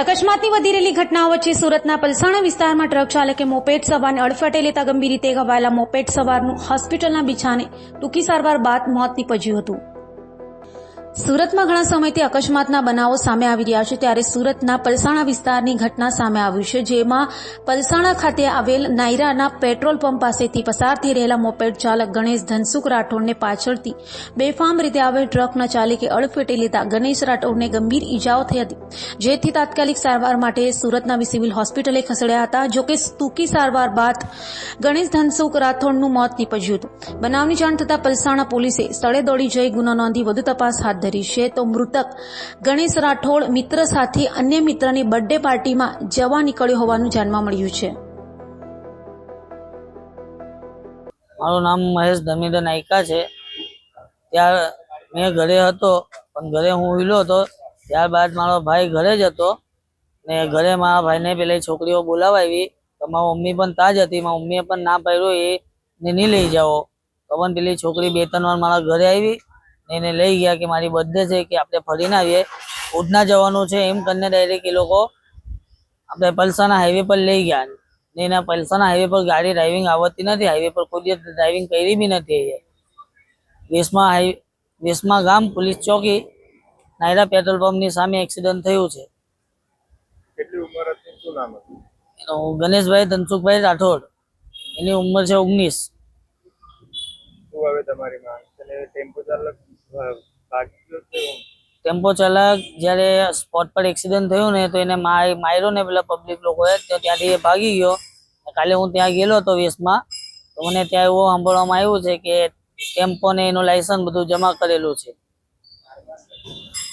અકસ્માતની વધી રહેલી ઘટનાઓ વચ્ચે સુરતના પલસાણા વિસ્તારમાં ટ્રક ચાલકે મોપેડ સવારને અડફેટે લેતા ગંભીર રીતે ઘવાયેલા મોપેડ સવારનું હોસ્પિટલના બિછાને ટૂંકી સારવાર બાદ મોત નીપજ્યું હતું। સુરતમાં ઘણા સમયથી અકસ્માતના બનાવો સામે આવી રહ્યા છે, ત્યારે સુરતના પલસાણા વિસ્તારની ઘટના સામે આવી છે, જેમાં પલસાણા ખાતે આવેલ નાયરાના પેટ્રોલ પંપ પાસેથી પસાર થઈ રહેલા મોપેડ ચાલક ગણેશ ધનસુખ રાઠોડને પાછળથી બેફામ રીતે આવેલ ટ્રકના ચાલકે અડફેટે લેતા ગણેશ રાઠોડને ગંભીર ઈજાઓ થઈ હતી, જેથી તાત્કાલિક સારવાર માટે સુરતના સિવિલ હોસ્પિટલે ખસેડાયા હતા। જોકે ટૂંકી સારવાર બાદ ગણેશ ધનસુખ રાઠોડનું મોત નીપજ્યું હતું। બનાવની જાણ થતાં પલસાણા પોલીસે સ્થળે દોડી જઈ ગુનો નોંધી વધુ તપાસ હાથ ધરી છે। તો મૃતક ગણેશ રાઠોડ મિત્ર સાથે અન્ય મિત્રની બર્થડે પાર્ટીમાં જવા નીકળ્યો હોવાનું જાણવા મળ્યું છે। મારું નામ મહેશ ધમીધર નાયકા છે। ત્યાર મેં ઘરે હતો, પણ ઘરે હું ઊંઘ્યો હતો। ત્યારબાદ મારો ભાઈ ઘરે જ હતો ને ઘરે મારા ભાઈને પેલી છોકરીઓ બોલાવા આવી, તો મારી મમ્મી પણ ત્યાં જ હતી। મારી મમ્મીએ પણ ના પાડ્યું એને નહીં લઈ જાઓ, તો પણ પેલી છોકરી 2-3 વાર મારા ઘરે આવી, એને લઈ ગયા કે મારી બર્થડે છે, કે આપણે ફરીને આવીએ, ઉધના જવાનું છે એમ કરીને ડાયરેક્ટ એ લોકો આપણે પલસાણા હાઈવે પર લઈ ગયા ને એના પલસાણા હાઈવે પર ગાડી ડ્રાઇવિંગ આવડતી નથી, હાઈવે પર કોઈ દિવસ ડ્રાઇવિંગ કરી બી નથી। વેસમા ગામ પોલીસ ચોકી નાયરા પેટ્રોલ પંપની સામે એક્સિડન્ટ થયું છે। કેટલી ઉંમર હતી, શું નામ હતું? એનું ગણેશભાઈ ધનસુખભાઈ રાઠોડ, એની ઉંમર છે 19। શું હવે તમારી માંગ છે? ટેમ્પો ચાલક ભાગી ગયો છે? ટેમ્પો ચાલક જ્યારે સ્પોટ પર એક્સિડન્ટ થયું ને તો એને માર્યો ને પેલા પબ્લિક લોકોએ, તો ત્યાંથી એ ભાગી ગયો। કાલે હું ત્યાં ગયેલો હતો વેસમાં, તો મને ત્યાં એવું સાંભળવામાં આવ્યું છે કે ટેમ્પો ને એનું લાયસન્સ બધું જમા કરેલું છે,